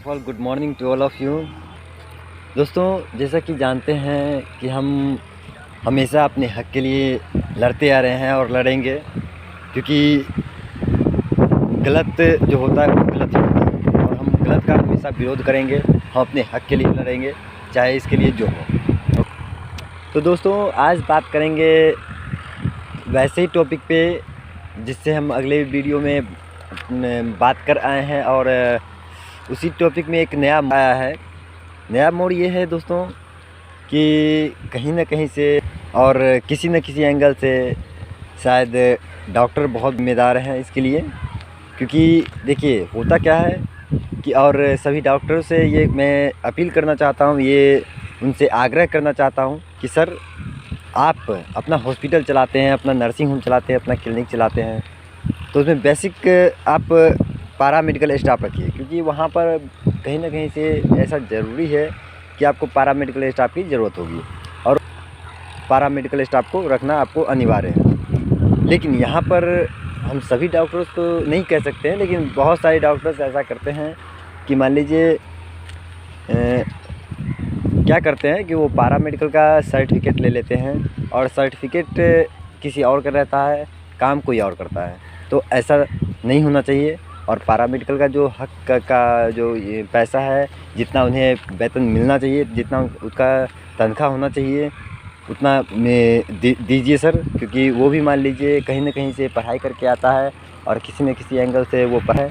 Of all good morning to all of you. दोस्तों, जैसा कि जानते हैं कि हम हमेशा अपने हक़ के लिए लड़ते आ रहे हैं और लड़ेंगे, क्योंकि गलत जो होता है वो गलत ही होता है और हम गलत का हमेशा विरोध करेंगे। हम अपने हक़ के लिए लड़ेंगे, चाहे इसके लिए जो हो। तो दोस्तों, आज बात करेंगे वैसे ही टॉपिक पे जिससे हम अगले वीडियो में बात कर आए हैं, और उसी टॉपिक में एक नया आया है। नया मोड़ ये है दोस्तों कि कहीं ना कहीं से और किसी न किसी एंगल से शायद डॉक्टर बहुत ज़िम्मेदार हैं इसके लिए। क्योंकि देखिए, होता क्या है कि और सभी डॉक्टरों से ये मैं अपील करना चाहता हूँ, ये उनसे आग्रह करना चाहता हूँ कि सर, आप अपना हॉस्पिटल चलाते हैं, अपना नर्सिंग होम चलाते हैं, अपना क्लिनिक चलाते हैं, तो उसमें बेसिक आप पारा मेडिकल स्टाफ रखिए। क्योंकि वहाँ पर कहीं ना कहीं से ऐसा ज़रूरी है कि आपको पारा मेडिकल स्टाफ की ज़रूरत होगी और पारा मेडिकल स्टाफ को रखना आपको अनिवार्य है। लेकिन यहाँ पर हम सभी डॉक्टर्स को नहीं कह सकते हैं, लेकिन बहुत सारे डॉक्टर्स ऐसा करते हैं कि मान लीजिए क्या करते हैं कि वो पारा मेडिकल का सर्टिफिकेट ले लेते हैं और सर्टिफिकेट किसी और का रहता है, काम कोई और करता है। तो ऐसा नहीं होना चाहिए। और पारा मेडिकल का जो हक का जो ये पैसा है, जितना उन्हें वेतन मिलना चाहिए, जितना उसका तनख्वाह होना चाहिए, उतना दीजिए सर। क्योंकि वो भी मान लीजिए कहीं ना कहीं से पढ़ाई करके आता है और किसी न किसी एंगल से वो पढ़े,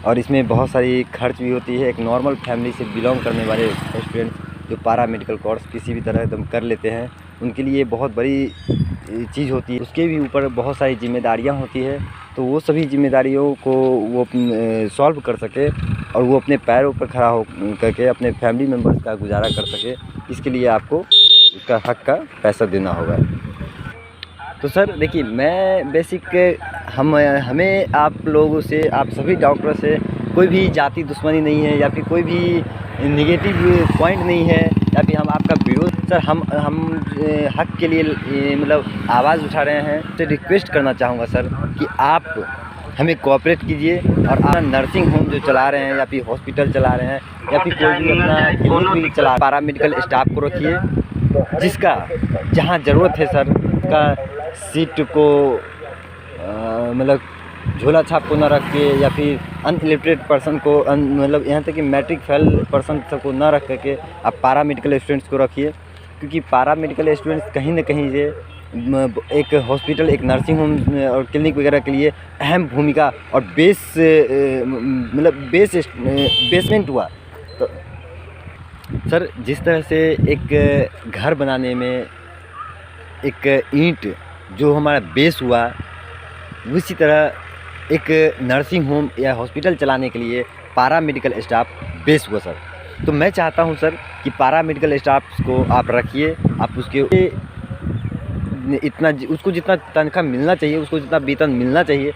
और इसमें बहुत सारी खर्च भी होती है। एक नॉर्मल फैमिली से बिलोंग करने वाले स्टूडेंट जो पारा मेडिकल कोर्स किसी भी तरह एकदम कर लेते हैं, उनके लिए बहुत बड़ी चीज़ होती है। उसके भी ऊपर बहुत सारी जिम्मेदारियां होती है, तो वो सभी जिम्मेदारियों को वो सॉल्व कर सके और वो अपने पैरों पर खड़ा हो करके अपने फैमिली मेम्बर्स का गुजारा कर सके, इसके लिए आपको उसका हक का पैसा देना होगा। तो सर देखिए, मैं बेसिक हमें आप लोगों से, आप सभी डॉक्टरों से कोई भी जाति दुश्मनी नहीं है, या फिर कोई भी नेगेटिव पॉइंट नहीं है, या फिर हम आपका विरोध। सर, हम हक के लिए मतलब आवाज़ उठा रहे हैं। तो रिक्वेस्ट करना चाहूँगा सर कि आप हमें कोऑपरेट कीजिए और आप नर्सिंग होम जो चला रहे हैं, या फिर हॉस्पिटल चला रहे हैं, या फिर कोई भी अपना क्लिनिक भी चला, पारा मेडिकल स्टाफ को रखिए, जिसका जहाँ ज़रूरत है सर, का सीट को मतलब झोला छाप को ना रख के, या फिर अनइलिटरेट पर्सन को मतलब यहाँ तक कि मैट्रिक फेल पर्सन सबको ना रख करके आप पारा मेडिकल स्टूडेंट्स को रखिए। क्योंकि पारा मेडिकल स्टूडेंट्स कहीं ना कहीं से एक हॉस्पिटल, एक नर्सिंग होम और क्लिनिक वगैरह के लिए अहम भूमिका और बेसमेंट हुआ। तो सर, जिस तरह से एक घर बनाने में एक ईंट जो हमारा बेस हुआ, उसी तरह एक नर्सिंग होम या हॉस्पिटल चलाने के लिए पारा मेडिकल स्टाफ बेस हुआ सर। तो मैं चाहता हूं सर कि पारा मेडिकल स्टाफ को आप रखिए, आप उसके उसको जितना तनख्वाह मिलना चाहिए, उसको जितना वेतन मिलना चाहिए।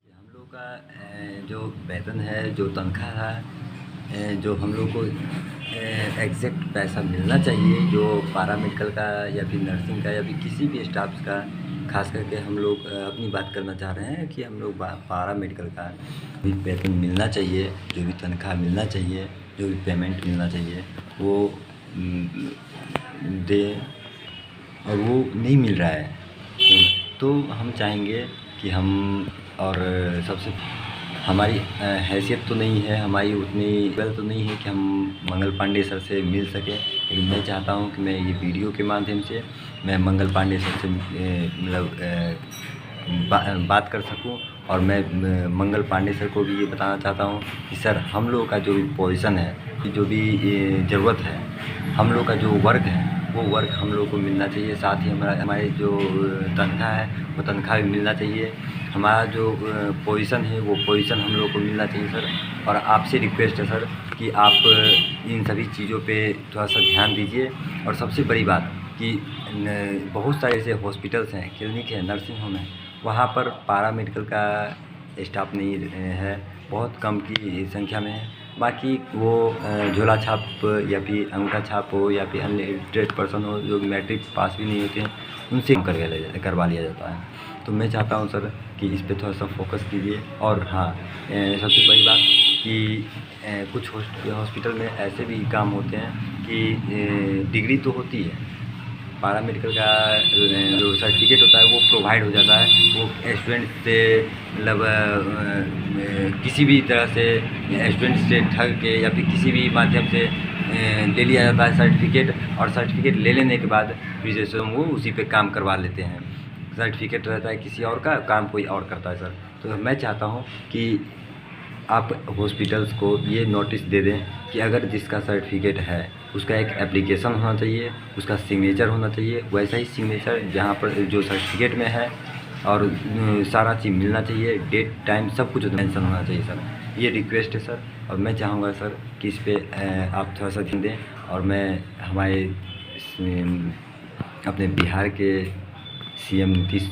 हम लोग का जो वेतन है, जो तनख्वाह है, जो हम लोग को एग्जैक्ट पैसा मिलना चाहिए, जो पारा मेडिकल का या फिर नर्सिंग का या फिर किसी भी स्टाफ का, खास करके हम लोग अपनी बात करना चाह रहे हैं कि हम लोग पारा मेडिकल का भी वेतन मिलना चाहिए, जो भी तनख्वाह मिलना चाहिए, जो भी पेमेंट मिलना चाहिए वो दे, और वो नहीं मिल रहा है। तो हम चाहेंगे कि हम, और सबसे हमारी हैसियत तो नहीं है, हमारी उतनी वेल तो नहीं है कि हम मंगल पांडे सर से मिल सके। लेकिन मैं चाहता हूं कि मैं ये वीडियो के माध्यम से मैं मंगल पांडे सर से मतलब बात कर सकूं, और मैं मंगल पांडे सर को भी ये बताना चाहता हूं कि सर, हम लोग का जो भी पोजीशन है, जो भी ज़रूरत है, हम लोग का जो वर्क है, वो वर्क हम लोग को मिलना चाहिए। साथ ही हमारी जो तनख्वाह है, वो तनख्वाह भी मिलना चाहिए। हमारा जो पोजीशन है, वो पोजीशन हम लोग को मिलना चाहिए सर। और आपसे रिक्वेस्ट है सर कि आप इन सभी चीज़ों पे थोड़ा सा ध्यान दीजिए। और सबसे बड़ी बात कि बहुत सारे ऐसे हॉस्पिटल्स हैं, क्लिनिक है, नर्सिंग होम है, वहाँ पर पारा मेडिकल का स्टाफ नहीं है, बहुत कम की संख्या में है। बाकी वो झोला छाप या फिर अंगूठा छाप हो, या फिर अनलिटरेट पर्सन हो, जो मैट्रिक पास भी नहीं होते हैं, उनसे करवा लिया जाता है। तो मैं चाहता हूँ सर कि इस पे थोड़ा सा फोकस कीजिए। और हाँ, सबसे बड़ी बात कि कुछ हॉस्पिटल में ऐसे भी काम होते हैं कि डिग्री तो होती है, पारा मेडिकल का जो सर्टिफिकेट होता है वो प्रोवाइड हो जाता है, वो स्टूडेंट से मतलब किसी भी तरह से स्टूडेंट से ठग के या फिर किसी भी माध्यम से ले लिया जाता है सर्टिफिकेट। और सर्टिफिकेट ले लेने के बाद फिर जैसे वो उसी पे काम करवा लेते हैं। सर्टिफिकेट रहता है किसी और का, काम कोई और करता है सर। तो मैं चाहता हूँ कि आप हॉस्पिटल्स को ये नोटिस दे दें कि अगर जिसका सर्टिफिकेट है उसका एक एप्लीकेशन होना चाहिए, उसका सिग्नेचर होना चाहिए, वैसा ही सिग्नेचर जहाँ पर जो सर्टिफिकेट में है, और सारा चीज़ मिलना चाहिए, डेट टाइम सब कुछ मेंशन होना चाहिए सर। ये रिक्वेस्ट है सर। और मैं चाहूँगा सर कि इस पे आप थोड़ा सा ध्यान दें। और मैं हमारे अपने बिहार के सीएम नीतीश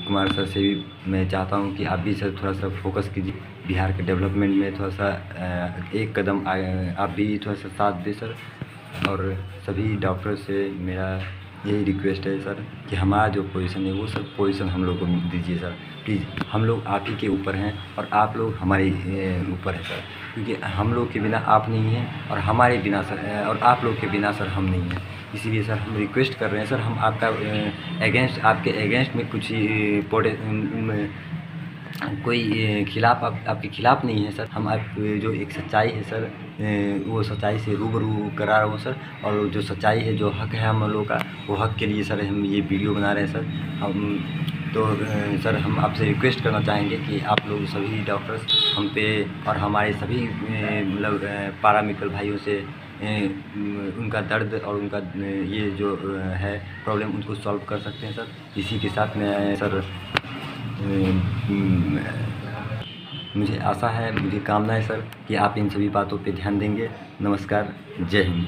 कुमार सर से भी मैं चाहता हूँ कि आप भी सर थोड़ा सा फोकस कीजिए बिहार के डेवलपमेंट में, थोड़ा सा एक कदम आप भी थोड़ा सा साथ दें सर। और सभी डॉक्टर से मेरा यही रिक्वेस्ट है सर कि हमारा जो पोजीशन है वो सब पोजीशन हम लोग को दीजिए सर प्लीज़। हम लोग आप ही के ऊपर हैं और आप लोग हमारे ऊपर हैं सर, क्योंकि हम लोग के बिना आप नहीं हैं और हमारे बिना सर और आप लोग के बिना सर हम नहीं हैं। इसीलिए सर हम रिक्वेस्ट कर रहे हैं सर, हम आपका आपके अगेंस्ट में कुछ कोई खिलाफ आपके खिलाफ़ नहीं है सर। हम आप जो एक सच्चाई है सर वो सच्चाई से रूबरू करा रहा हूँ सर। और जो सच्चाई है, जो हक़ है हम लोगों का, वो हक़ के लिए सर हम ये वीडियो बना रहे हैं सर। हम तो सर हम आपसे रिक्वेस्ट करना चाहेंगे कि आप लोग सभी डॉक्टर्स हम पे और हमारे सभी मतलब पारा मेडिकल भाइयों से उनका दर्द और उनका ये जो है प्रॉब्लम उनको सॉल्व कर सकते हैं सर। इसी के साथ में सर मुझे आशा है, मुझे कामना है सर कि आप इन सभी बातों पे ध्यान देंगे। नमस्कार, जय हिंद।